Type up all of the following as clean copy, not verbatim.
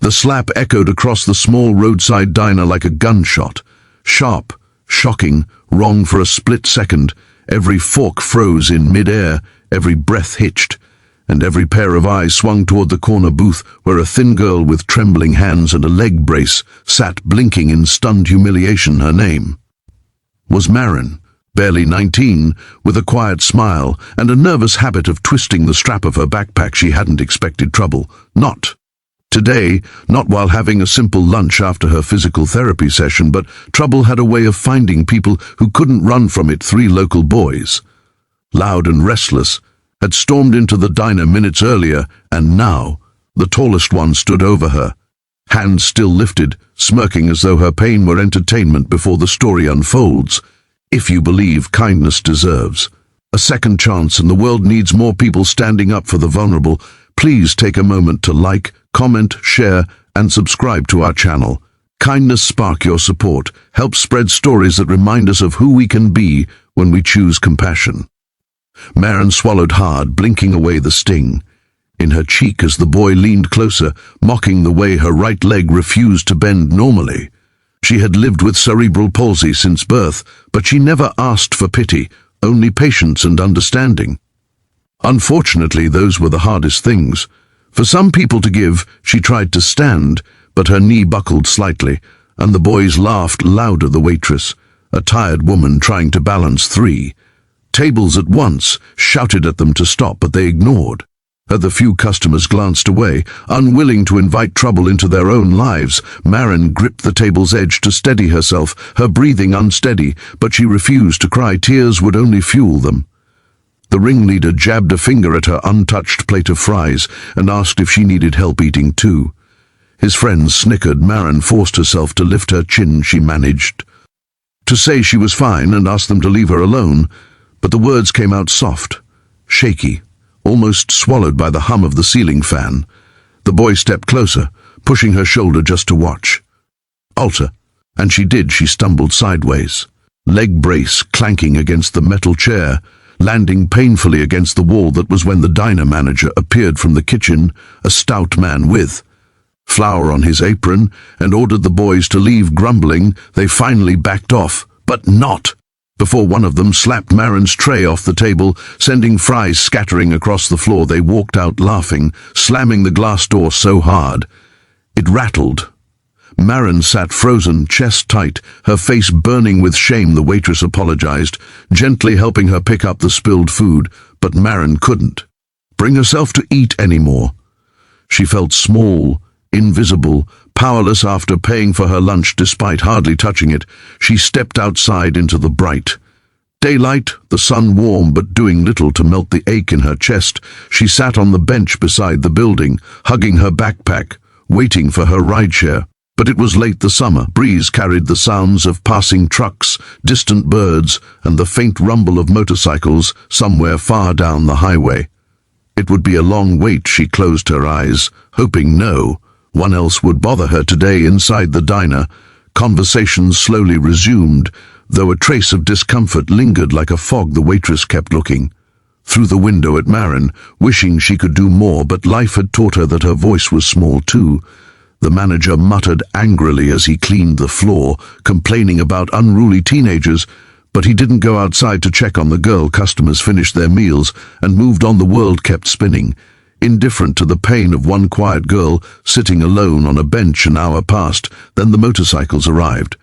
The slap echoed across the small roadside diner like a gunshot. Sharp, shocking, wrong for a split second. Every fork froze in mid-air, every breath hitched, and every pair of eyes swung toward the corner booth where a thin girl with trembling hands and a leg brace sat blinking in stunned humiliation. Her name was Marin, barely 19, with a quiet smile and a nervous habit of twisting the strap of her backpack. She hadn't expected trouble. Not today, not while having a simple lunch after her physical therapy session, but trouble had a way of finding people who couldn't run from it. 3 local boys, loud and restless, had stormed into the diner minutes earlier, and now the tallest one stood over her, hands still lifted, smirking as though her pain were entertainment before the story unfolds. If you believe kindness deserves a second chance and the world needs more people standing up for the vulnerable, please take a moment to like, comment, share, and subscribe to our channel. Kindness spark your support. Help spread stories that remind us of who we can be when we choose compassion. Marin swallowed hard, blinking away the sting in her cheek as the boy leaned closer, mocking the way her right leg refused to bend normally. She had lived with cerebral palsy since birth, but she never asked for pity, only patience and understanding. Unfortunately, those were the hardest things. For some people to give, she tried to stand, but her knee buckled slightly, and the boys laughed louder. The waitress, a tired woman trying to balance 3 tables at once, shouted at them to stop, but they ignored her. The few customers glanced away, unwilling to invite trouble into their own lives. Marin gripped the table's edge to steady herself, her breathing unsteady, but she refused to cry. Tears would only fuel them. The ringleader jabbed a finger at her untouched plate of fries and asked if she needed help eating too. His friends snickered. Marin forced herself to lift her chin. She managed to say she was fine and asked them to leave her alone, but the words came out soft, shaky, almost swallowed by the hum of the ceiling fan. The boy stepped closer, pushing her shoulder just to watch. "Alter," and she did. She stumbled sideways, leg brace clanking against the metal chair, landing painfully against the wall. That was when the diner manager appeared from the kitchen, a stout man with flour on his apron, and ordered the boys to leave. Grumbling, they finally backed off, but not before one of them slapped Marin's tray off the table, sending fries scattering across the floor. They walked out laughing, slamming the glass door so hard it rattled. Marin sat frozen, chest tight, her face burning with shame. The waitress apologized, gently helping her pick up the spilled food, but Marin couldn't bring herself to eat anymore. She felt small, invisible, powerless. After paying for her lunch despite hardly touching it, she stepped outside into the bright daylight, the sun warm but doing little to melt the ache in her chest. She sat on the bench beside the building, hugging her backpack, waiting for her rideshare. But it was late. The summer breeze carried the sounds of passing trucks, distant birds, and the faint rumble of motorcycles somewhere far down the highway. It would be a long wait. She closed her eyes, hoping no one else would bother her today. Inside the diner, conversations slowly resumed, though a trace of discomfort lingered like a fog. The waitress kept looking through the window at Marin, wishing she could do more, but life had taught her that her voice was small too. The manager muttered angrily as he cleaned the floor, complaining about unruly teenagers, but he didn't go outside to check on the girl. Customers finished their meals and moved on. The world kept spinning, indifferent to the pain of one quiet girl sitting alone on a bench. An hour passed, then the motorcycles arrived.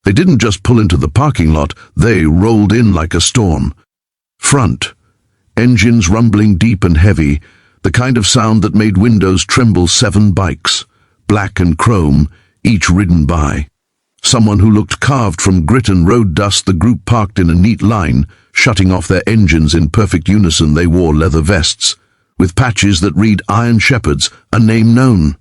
They didn't just pull into the parking lot, they rolled in like a storm. Front, engines rumbling deep and heavy, the kind of sound that made windows tremble. 7 bikes, black and chrome, each ridden by someone who looked carved from grit and road dust. The group parked in a neat line, shutting off their engines in perfect unison. They wore leather vests with patches that read Iron Shepherds, a name known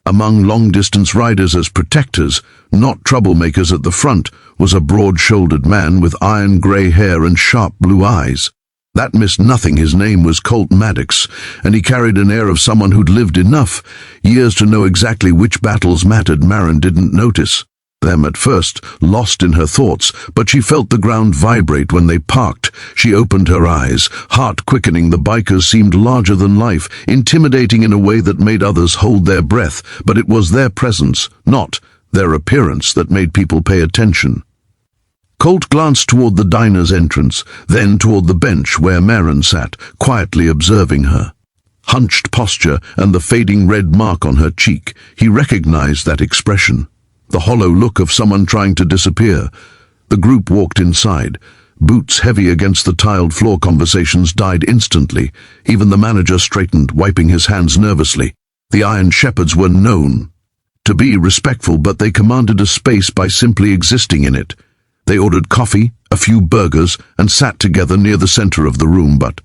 among long-distance riders as protectors, not troublemakers. At the front was a broad-shouldered man with iron grey hair and sharp blue eyes. That missed nothing. His name was Colt Maddox, and he carried an air of someone who'd lived enough years to know exactly which battles mattered. Marin didn't notice Them at first, lost in her thoughts, but she felt the ground vibrate when they parked. She opened her eyes, heart quickening. The bikers seemed larger than life, intimidating in a way that made others hold their breath, but it was their presence, not their appearance, that made people pay attention. Colt glanced toward the diner's entrance, then toward the bench where Maren sat, quietly observing her. Hunched posture and the fading red mark on her cheek, he recognized that expression. The hollow look of someone trying to disappear. The group walked inside. Boots heavy against the tiled floor. Conversations died instantly. Even the manager straightened, wiping his hands nervously. The Iron Shepherds were known to be respectful, but they commanded a space by simply existing in it. They ordered coffee, a few burgers, and sat together near the center of the room, but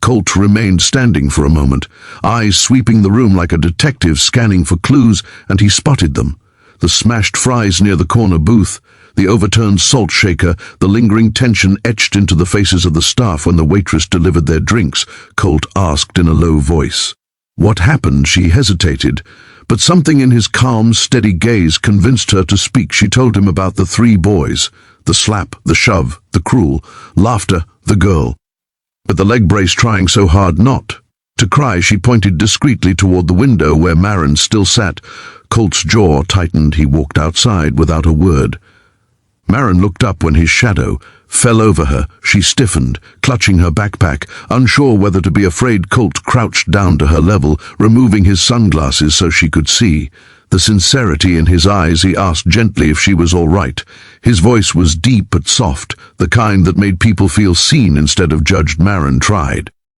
Colt remained standing for a moment, eyes sweeping the room like a detective scanning for clues, and he spotted them. The smashed fries near the corner booth, the overturned salt shaker, the lingering tension etched into the faces of the staff when the waitress delivered their drinks. Colt asked in a low voice. What happened? She hesitated, but something in his calm, steady gaze convinced her to speak. She told him about the three boys, the slap, the shove, the cruel, laughter, the girl. But the leg brace trying so hard not to cry. She pointed discreetly toward the window where Maren still sat. Colt's jaw tightened. He walked outside without a word. Maren looked up when his shadow fell over her. She stiffened, clutching her backpack, unsure whether to be afraid. Colt crouched down to her level, removing his sunglasses so she could see. The sincerity in his eyes, he asked gently if she was all right. His voice was deep but soft, the kind that made people feel seen instead of judged. Maren tried